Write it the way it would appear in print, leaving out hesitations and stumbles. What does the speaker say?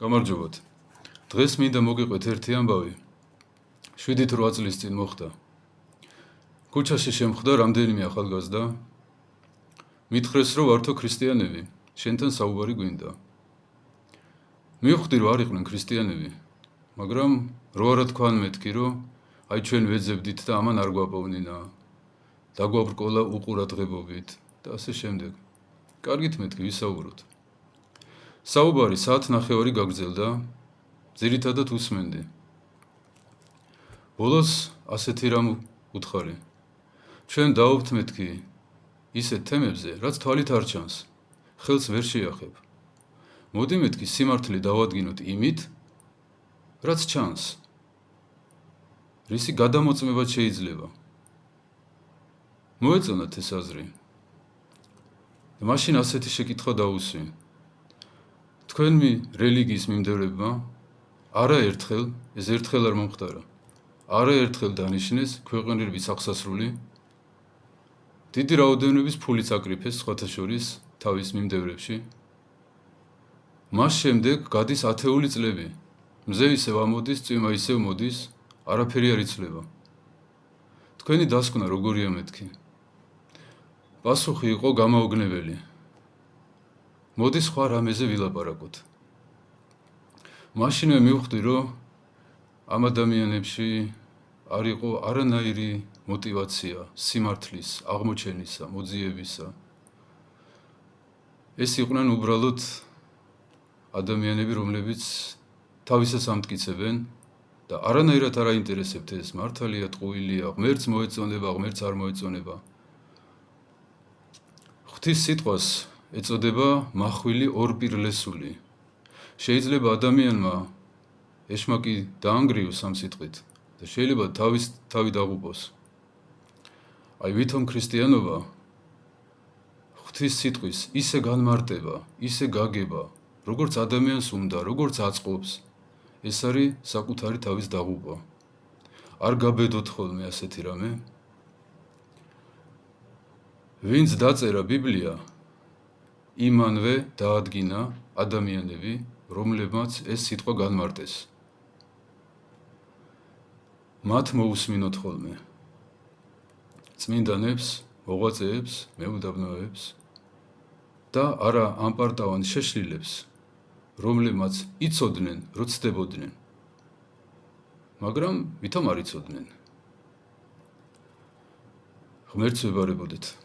გამარჯობათ. დღეს მინდა მოგიყვეთ ერთი ამბავი. 7-8 წლის წინ მოხდა. ქუჩაში შემხვდა რამდენიმე ახალგაზრდა. მითხრეს, რომ ვართო ქრისტიანები, შენთან საუბარი გვინდა. მივხვდი, რომ არ იყვნენ ქრისტიანები, მაგრამ რო არა თქვან მეთქი, რომ აი ჩვენ ვეძებდით და ამან არ გვაპოვნინა. დაგვაბრკოლა უყურადღებობით და ასე შემდეგ. კარგით მეთქი, ვისაუბროთ. საუბარი საათნახევარი გაგრძელდა, ძირითადად უსმენდი. ბოლოს ასეთი რამ უთხარი. ჩვენ დავობთ მეთქი ისეთ თემებზე, რაც თვალით არ ჩანს, ხელს ვერ შეახებ. მოდი მეთქი სიმართლე დავადგინოთ იმით, რაც ჩანს. რისი გადამოწმებაც შეიძლება. მოეწონათ ეს აზრი. მაშინ ასეთი შეკითხვა დაუსვი. თქვენი რელიგიის მიმდევრებმა არაერთხელ, ეს ერთხელ არ მომხდარა, არაერთხელ დანიშნეს ქვეყნიერების აღსასრული, დიდი რაოდენობის ფულიც აკრიფეს სხვათა შორის თავის მიმდევრებში. მას შემდეგ გადის ათეული წლები, მზე ისევ ამოდის, წვიმა ისევ მოდის, არაფერი არ იცვლება. თქვენი დასკვნა როგორია მეთქი? პასუხი იყო გამაოგნებელი. მოდი სხვა რამეზე ვილაპარაკოთ. მაშინვე მივხვდი, რომ ამ ადამიანებში არ იყო არანაირი мотивация სიმართლის აღმოჩენისა, მოძიებისა. ეს იყვნენ უბრალოდ ადამიანები, რომლებიც თავისას ამტკიცებენ და არანაირად არ აინტერესებთ ეს მართალია, ტყუილია, ღმერთს მოეწონება, ღმერთს არ მოეწონება. ღვთის სიტყვას ეწოდება მახვილი ორპირლესული. შეიძლება ადამიანმა ეშმაკი დაანგრიოს ამ სიტყვით და შეიძლება თავი დაღუპოს. აი ვითომ ქრისტიანობა ღვთის სიტყვის ისე განმარტება, ისე გაგება, როგორც ადამიანს უნდა, როგორც აწყობს, ეს არის საკუთარი თავის დაღუპვა. არ გაბედოთ ხოლმე ასეთი რამე. ვინც დაწერა ბიბლია, იმანვე დაადგინა ადამიანები, რომლებმაც ეს სიტყვა განმარტეს. მათ მოусმინოთ ხოლმე. წმინდანებს, მოღვაწეებს, მეუდაბნოებს და არა ამპარტავან შეშლილებს, რომლებმაც იცოდნენ, რომ ცდებოდნენ. მაგრამ ვითომ არ იცოდნენ. ღმერთს ვებარებოდეთ.